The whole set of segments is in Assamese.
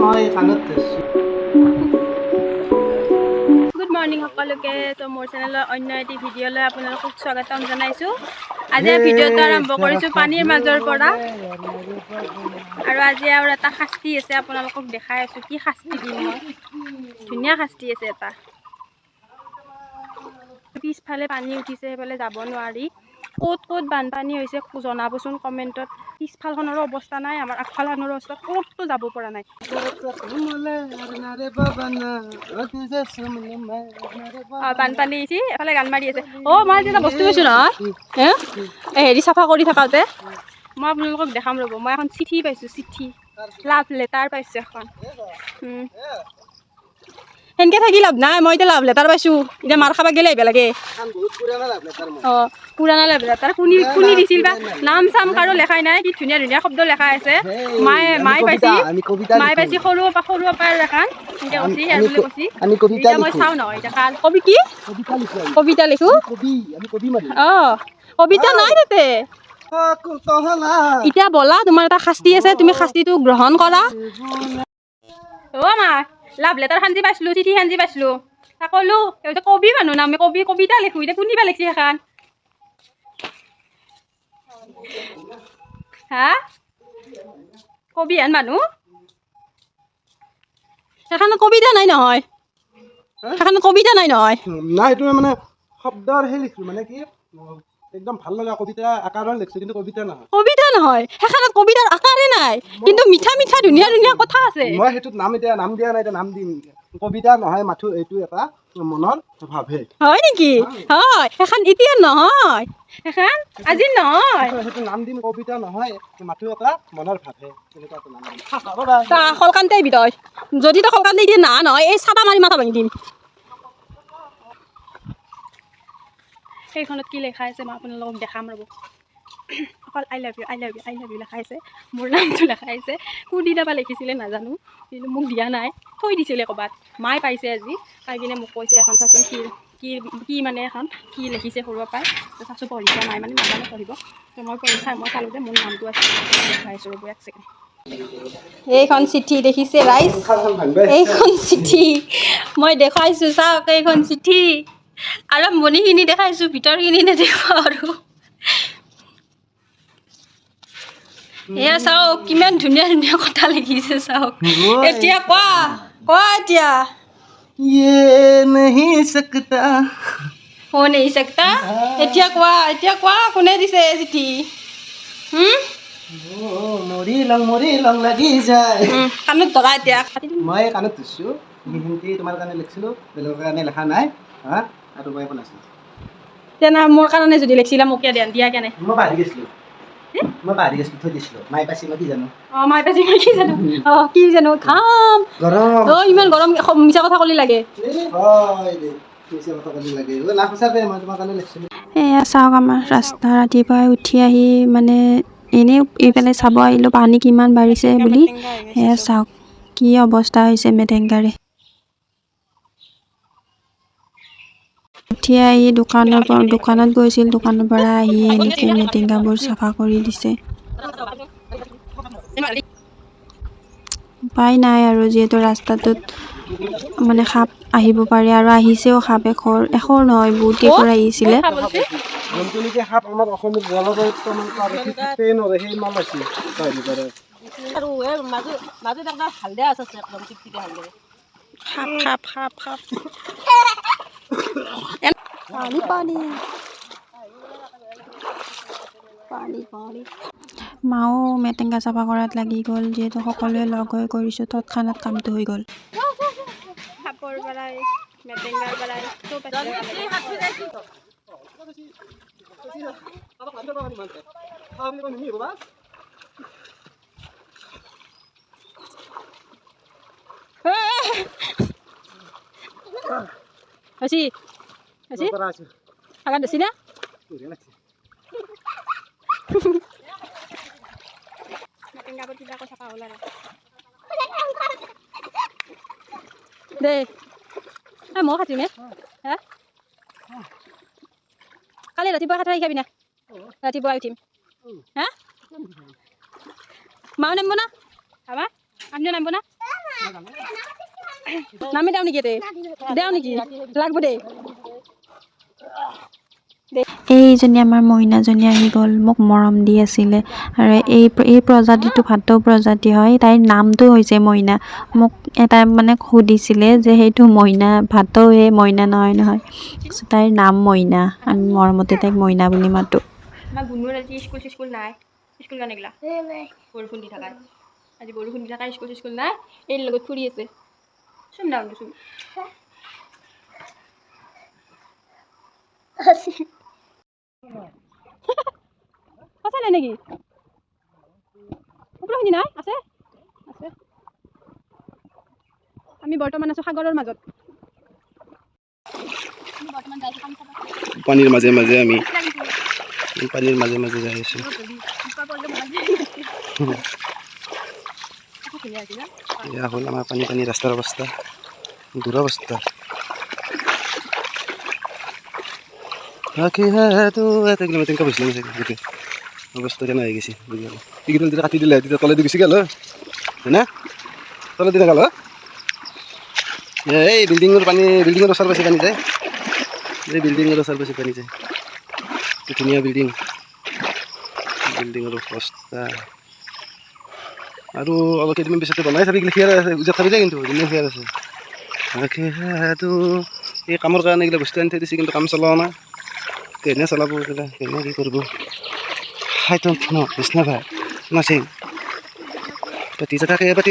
মই কাণত গুড মৰ্নিং সকলোকে। তো মোৰ চেনেলৰ অন্য এটি ভিডিঅ'লৈ আপোনালোকক স্বাগতম জনাইছোঁ। আজি ভিডিঅ'টো আৰম্ভ কৰিছোঁ পানীৰ মাজৰ পৰা। আৰু আজি আৰু এটা শাস্তি আছে, আপোনালোকক দেখাই আছোঁ কি শাস্তি দিম মই। ধুনীয়া শাস্তি আছে এটা। পিছফালে পানী উঠিছে, সেইফালে যাব নোৱাৰি। ক'ত ক'ত বানপানী হৈছে জনাবচোন কমেণ্টত। পিছফালখনৰো অৱস্থা নাই, আমাৰ আগফালখনৰো অৱস্থা, ক'তো যাব পৰা নাই। বানপানী হৈছে, এফালে গান মাৰি আছে। মই আজি এটা বস্তু পাইছোঁ নহয়, হেৰি চাফা কৰি থাকাতে মই আপোনালোকক দেখাম ৰ'ব। মই এখন চিঠি পাইছোঁ, চিঠি লাভ লেটাৰ পাইছোঁ এখন। সেনকে থাকি লাভ নাই, মই এতিয়া লাভ লেটাৰ পাইছোঁ, এতিয়া মাৰ খাব গেলে আহিব লাগে। পুৰাণা লাভ লেটাৰ কোনি দিছিল বা, নাম চাম কাৰো লেখাই নাই, কি ধুনীয়া ধুনীয়া শব্দ লেখা আছে। মায়ে পাইছি সৰুৰ পৰা দেখান সেনকে কৈছি আৰু বুলি কৈছি। এতিয়া মই চাওঁ নহয়, এতিয়া কাৰ কবি কি কবিতা লিখো। কবিতা নাই তাতে। এতিয়া বলা, তোমাৰ এটা শাস্তি আছে, তুমি শাস্তিটো গ্ৰহণ কৰা। মা লাভ লেটাৰ খান যি পাইছিলোঁ, চিঠি খান যি পাইছিলোঁ, তাক ক'লো কবি মানুহ না, আমি কবিতা লিখোঁ। এতিয়া কোনে বা লিখছি সেইখান? হা কবি হেন মানুহ, সেইখানে কবিতা নাই নহয়, সেইখানে কবিতা নাই নহয়। নাই, এইটো মানে শব্দৰ সেই লিখিছোঁ, মানে কি একদম ভাল লগা কবিতা আকাৰৰ লিখিছোঁ, কিন্তু কবিতা নহয়। কবিতা নহয়, সেইখানত কবিতাৰ আকাৰে নাই, কিন্তু মিঠা মিঠা ধুনীয়া ধুনীয়া কথা আছে। মই সেইটোত নাম দিয়া নাই, এতিয়া নাম দিম। কবিতা নহয় মাথো, এইটো এটা মনৰ ভাৱহে। হয় নেকি? হয়, সেইখান এতিয়া নহয়, সেইখান আজি নহয়। সেইটো নাম দিম, কবিতা নহয়, মাথো এটা মনৰ ভাৱহে। কলকান্তে আহিবি তই, যদি তই কলকান্তে দিয়ে না নহয়, এই চাবা মাৰি মাথা ভাঙি দিম। সেইখনত কি লেখা আছে মই আপোনালোকক দেখাম ৰ'ব। অকল I love you, I love you, I love you লেখা আছে, মোৰ নামটো লেখা আছে। কোনদিনা বা লিখিছিলে নাজানো, কিন্তু মোক দিয়া নাই, থৈ দিছিলে ক'ৰবাত। মায়ে পাইছে আজি, পাই কিনে মোক কৈছে এখন চাচোন কি মানে এখন কি লিখিছে সৰুৰ পৰাই। চাচোন পঢ়িছে, মায়ে মানে নাজানো পঢ়িব। মই চালোঁ যে মোৰ নামটো আছে, দেখাই আছোঁ ৰ'ব এক ছেকেণ্ড। এইখন চিঠি দেখিছে ৰাইজ, এইখন চিঠি মই দেখাইছোঁ, চাওক এইখন চিঠি। আৰম্ভণিখিনি দেখাইছোঁ, ভিতৰখিনি নেদেখুৱাওঁ আৰু। এয়া চাওক কিমান ধুনীয়া ধুনীয়া কথা লিখিছে, চাওক। এতিয়া কোৱা এতিয়া। ये नहीं सकता, हो नहीं सकता, এতিয়া কোৱা কোনে দিছে চিঠি? মৰি লং লাগি যায়। কাণত ধৰা এতিয়া। মই কাণত ধৰিছোঁ, হিন্দী তোমাৰ কাৰণে লিখিছিলোঁ, বেলেগৰ কাৰণে লেখা নাই। আৰু মই একো নাছিলোঁ। তেনে মোৰ কাৰণে যদি লিখিছিলা, মোক দিয়া কেনে? মই পাহৰি গৈছিলোঁ, থৈ দিছিলোঁ। মায়ে পাইছি মই কি জানো। মায়ে পাইছি মই কি জানো, ঘাম গৰম। ইমান গৰম, মিছা কথা ক'লি লাগে। এয়া চাওক আমাৰ ৰাস্তা, ৰাতিপুৱাই উঠি আহি মানে এনেই এইফালে চাব আহিলোঁ পানী কিমান বাঢ়িছে বুলি। এয়া চাওক কি অৱস্থা হৈছে মেটেংগাৰে। উঠি আহি দোকানত গৈছিল, দোকানৰ পৰা আহি এনেকৈ মেটেংগাবোৰ চাফা কৰি দিছে। উপায় নাই আৰু, যিহেতু ৰাস্তাটোত মানে সাপ আহিব পাৰে, আৰু আহিছেও সাপ। এশৰ নহয়, বহুত কেইঘৰ আহিছিলে। সাপ আমাৰ অসমত জলবায়ুত সেই মাল আছে। সাপ পানী মাও মেটেংগা চাফা কৰাত লাগি গ'ল, যিহেতু সকলোৱে লগ হৈ কৰিছোঁ, তৎক্ষণাত কামটো হৈ গ'ল। সাপৰ পৰাই মেটেংগাৰ পৰাই আগত বেছি না দে মই খাটিম হা। কালি ৰাতিপুৱা খাটাই খাবি না, ৰাতিপুৱা উঠিম হা। মাও নামিব না, আপনিও নামিব না। নামি দাও নেকি দেও নেকি লাগব দে এইজনী আমাৰ মইনাজনী আহি গ'ল, মোক মৰম দি আছিলে। আৰু এই প্ৰজাতিটো ভাটৌ প্ৰজাতি হয়, তাইৰ নামটো হৈছে মইনা। মোক এটা মানে সুধিছিলে যে সেইটো মইনা ভাটৌ হে মইনা নহয়। তাইৰ নাম মইনা, আমি মৰমতে তাইক মইনা বুলি মাতোঁ। আমাৰ গুণুৰ আজি স্কুল নাই, স্কুল কাৰণে গেলা বৰষুণ দি থাকাই আজি বৰষুণ দি থাকাই স্কুল নাই, এই লগত ফুৰি আছে চোন ডাউন চোন সঁচা নাই নেকি উপলব্ধি নাই আছে আছে আমি বৰ্তমান আছো সাগৰৰ মাজত পানীৰ মাজে মাজে আমি পানীৰ মাজে মাজে যাই আছোঁ। এয়া হ'ল আমাৰ পানী ৰাস্তাৰ অৱস্থা, দুৰৱস্থা। বাকী তো এটা কিলোমিটাৰ এনেকৈ গৈছিলে গোটেই অৱস্থা কেনে হৈ গৈছে এইকেইডাল যেতিয়া কাটি দিলে তেতিয়া তলেদি গুচি গ'ল হয় না তলেদি দেখাল এই বিল্ডিঙৰ ওচৰ পাছে পানী যায়, এই বিল্ডিঙৰ ওচৰ পাছে পানী যায়। ধুনীয়া বিল্ডিঙৰ অৱস্থা আৰু অলপ কেইদিনমান পিছতে বনাই চাবি ক্লিয়াৰ আছে, উজাত চাবি যায় কিন্তু ধুনীয়া ক্লিয়াৰ আছে। বাকীটো এই কামৰ কাৰণে এইগিলা বস্তু আনি থৈ দিছে, কিন্তু কাম চলোৱা নাই। কেনে চলাব এইগিলা, কেনে কি কৰিব খাইতো ন বিষ্ণা ভাই নাচিং বাতি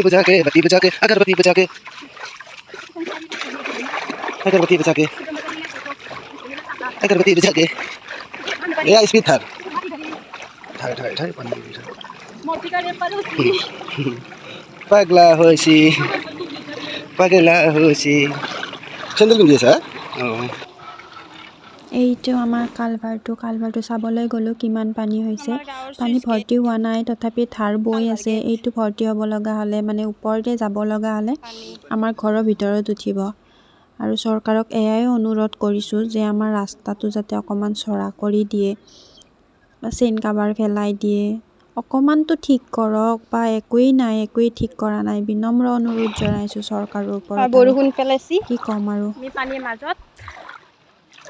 বজাকে আগৰবাতি বজাকে এয়া স্পীড থাৰ পানী পাগলা হৈছি চেণ্ডেল পিন্ধি আছা? অঁ এইটো আমাৰ কালভাৰটো চাবলৈ গ'লোঁ কিমান পানী হৈছে। পানী ভৰ্তি হোৱা নাই, তথাপি ধাৰ বৈ আছে। এইটো ভৰ্তি হ'ব লগা হ'লে মানে ওপৰতে যাব লগা হ'লে আমাৰ ঘৰৰ ভিতৰত উঠিব। আৰু চৰকাৰক এয়াই অনুৰোধ কৰিছোঁ যে আমাৰ ৰাস্তাটো যাতে অকণমান চৰা কৰি দিয়ে বা চেইন কাভাৰ পেলাই দিয়ে, অকণমানটো ঠিক কৰক। বা একোৱেই ঠিক কৰা নাই। বিনম্ৰ অনুৰোধ জনাইছোঁ চৰকাৰৰ ওপৰত। বৰষুণ পেলাইছি, কি ক'ম আৰু। আমি পানীৰ মাজত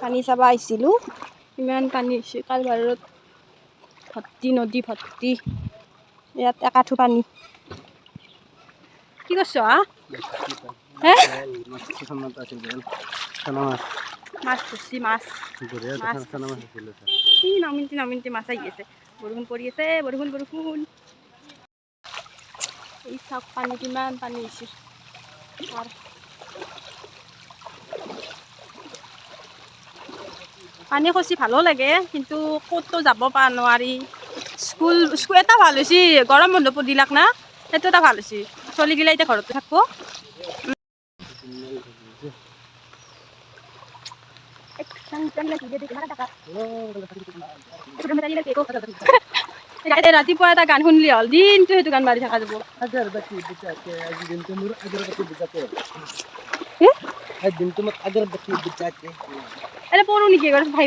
পানী চাব আহিছিলোঁ, ইমান পানী হৈছে কালভাৰত ভৰ্তি, নদী ভৰ্তি, ইয়াত একাঠু পানী। কি কৰছ হে মাছ ধৰছি মাছ নামিনটি মাছ আহি আছে। বৰষুণ পৰি আছে, বৰষুণ এই চাওক পানী কিমান পানী হৈছে। পানী খচি ভালো লাগে, কিন্তু ক'তো যাব নোৱাৰি। স্কুল এটা ভাল হৈছে, গৰম বন্ধ দিলাক না, সেইটো এটা ভাল হৈছে। ছোৱালীগিলা এতিয়া ঘৰতে থাকব। ৰাতিপুৱা এটা গান শুনলি হ'ল, দিনটো সেইটো গান মাৰি থকা যাব। এনে পঢ়ো নেকি ভাই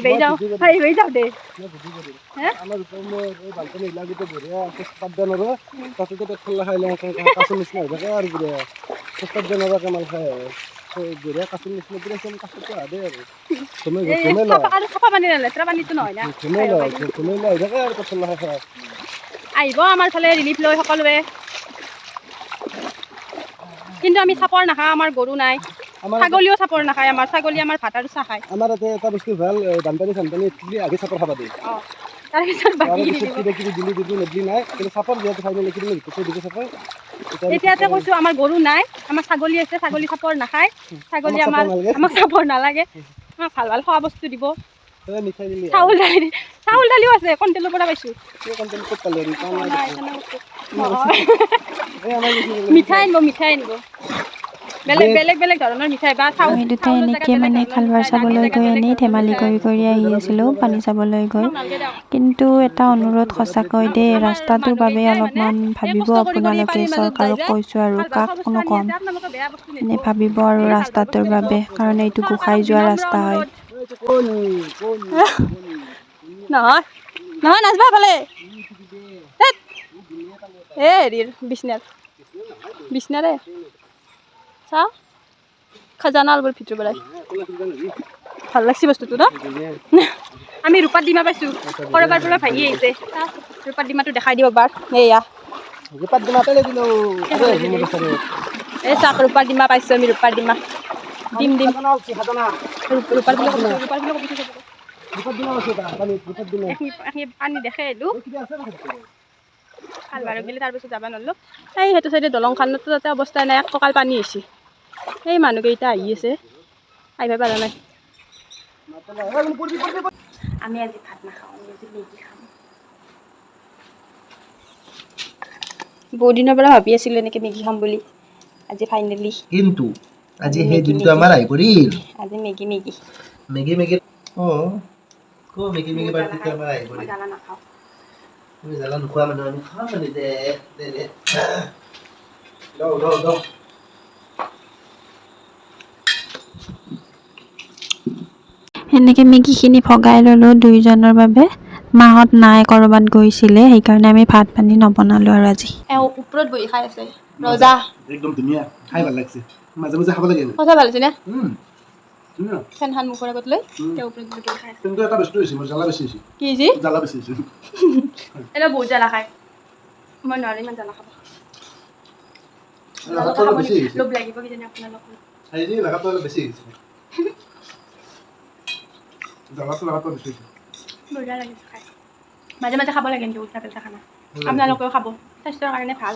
যাওঁ দে চাফা পানী লেতেৰা পানীটো নহয় না। আহিব আমাৰ ফালে ৰিলিফ লৈ সকলোৱে, কিন্তু আমি চাপৰ নাখাওঁ, আমাৰ গৰু নাই। ছাগলীও চাপৰ নাখায়, আমাৰ ছাগলী আমাৰ ভাত আৰু চাহ খায়। আমাৰ ইয়াতে এটা বস্তু ভাল, বানপানী আগে চাপৰ খাবা দিয়ে। তাৰপিছত বাকী নাই, কিন্তু চাপৰ যিহেতু এতিয়াতে কৈছোঁ আমাৰ গৰু নাই, আমাৰ ছাগলী আছে। ছাগলী চাপৰ নাখায়, ছাগলী আমাক চাপৰ নালাগে। আমাক ভাল খোৱা বস্তু দিব। চাউল দালিও আছে, কণ্ট্ৰলৰ পৰা পাইছোঁ। মিঠাই আনিব বেলেগ ধৰণৰ মিঠাই বা আমি দুটাই এনেকৈ মানে কালভাৰ চাবলৈ গৈ এনেই ধেমালি কৰি আহি আছিলোঁ পানী চাবলৈ গৈ। কিন্তু এটা অনুৰোধ সঁচাকৈ দেই, ৰাস্তাটোৰ বাবে অলপমান ভাবিব আপোনালোকে। চৰকাৰক কৈছোঁ আৰু কাকনো ক'ম, এনেই ভাবিব আৰু ৰাস্তাটোৰ বাবে, কাৰণ এইটো গোসাই যোৱা ৰাস্তা হয়। নহয় নাচবা ফালে হেৰিৰ বিচনাৰে চা খাজানা অলপ ভিতৰৰ পৰাই ভাল লাগছে বস্তুটো ন আমি ৰূপাত ডিমা পাইছোঁ কৰবাৰ পৰা ভাগি আহিছে ৰূপাত ডিমাটো দেখাই দিব বাৰ এয়া ৰূপাত ডিমাতে লৈ দিলোঁ এই চাক ৰূপাৰ ডিমা পাইছোঁ আমি ৰূপাৰ ডিমা ডিম ৰূপাৰ বুলি পানী দেখে আহিলোঁ কালভাৰত গ'লে তাৰপিছত যাব নোৱাৰিলোঁ এই সেইটো চাইডে দলংখনতো তাতে অৱস্থা নাই এক কঁকাল পানী হৈছে এই মানুহকেইটা আহি আছে আহিব পৰা নাই আমি আজি ভাত নাখাওঁ আমি আজি মেগী খাম বহুত দিনৰ পৰা ভাবি আছিলোঁ এনেকৈ মেগী খাম বুলি আজি ফাইনেলি কিন্তু আজি সেই দিনটো আমাৰ আহি পৰিল আজি মেগী মেগী মেগী পাৰ্টিটো আমাৰ আহি পৰিল জ্বালা নাখাওঁ তুমি জ্বালা নোখোৱা মানুহ আমি খাওঁ মানে দে সেনেকৈ মেগীখিনি ভগাই ল'লোঁ দুইজনৰ বাবে মাহঁত নাই ক'ৰবাত গৈছিলে সেইকাৰণে আমি ভাত পানী নবনালোঁ আৰু আজি ওপৰত বহি খাই আছে ৰজা একদম ধুনীয়া খাই ভাল লাগিছে মাজে মাজে খাব লাগে সঁচা ভাল হৈছে নে ধুনীয়া ফেনখন মুখৰ আগত লৈ তেওঁ ওপৰত বহি খাই আছে কিন্তু এটা বস্তু হৈছে মোৰ জ্বালা বেছি হৈছে কি যি জ্বালা বেছি হৈছে এটা বহুত জ্বালা খায় মই নোৱাৰোঁ ইমান জ্বালা খাব লাগাটো অলপ বেছি হৈছে লোভ লাগিব কিজানি আপোনালোকৰ আজি লাগাটো অলপ বেছি হৈছে জ্বালাটো লাগাটো বেছি হৈছে বঢ়িয়া লাগিছে খাই মাজে মাজে খাব লাগে কিন্তু উল্টা পেল্টা খানা আপোনালোকেও খাব স্বাস্থ্যৰ কাৰণে ভাল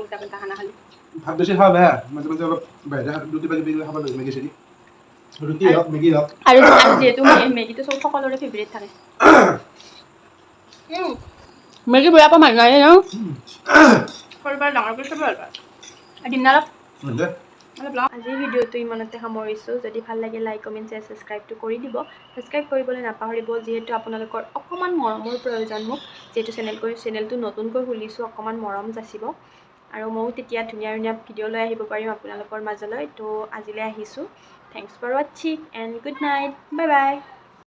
উল্টা পেল্টা খানা খালি ভাত বেছি খাব বেয়া মাজে মাজে অলপ বাহিৰা ৰুটি বাকি খাব লাগে মেগী চেগি ৰুটি হওক মেগী হওক আৰু যিহেতু মেগীটো চব সকলোৰে ফেভৰেট থাকে মেগী বেয়া পোৱা মানুহ আহে ন সৰুৰ পৰা ডাঙৰ কৰি চব ভাল পায় দিম না অলপ আজিৰ ভিডিঅ'টো ইমানতে সামৰিছোঁ যদি ভাল লাগে লাইক কমেণ্ট শ্বেয়াৰ ছাবস্ক্ৰাইবটো কৰি দিব ছাবস্ক্ৰাইব কৰিবলৈ নাপাহৰিব যিহেতু আপোনালোকৰ অকণমান মৰমৰ প্ৰয়োজন মোক যিহেতু চেনেলটো নতুনকৈ খুলিছোঁ অকণমান মৰম যাচিব আৰু ময়ো তেতিয়া ধুনীয়া ধুনীয়া ভিডিঅ' লৈ আহিব পাৰিম আপোনালোকৰ মাজলৈ তো আজিলৈ আহিছোঁ থেংকছ ফৰ ৱাচিং and good night bye bye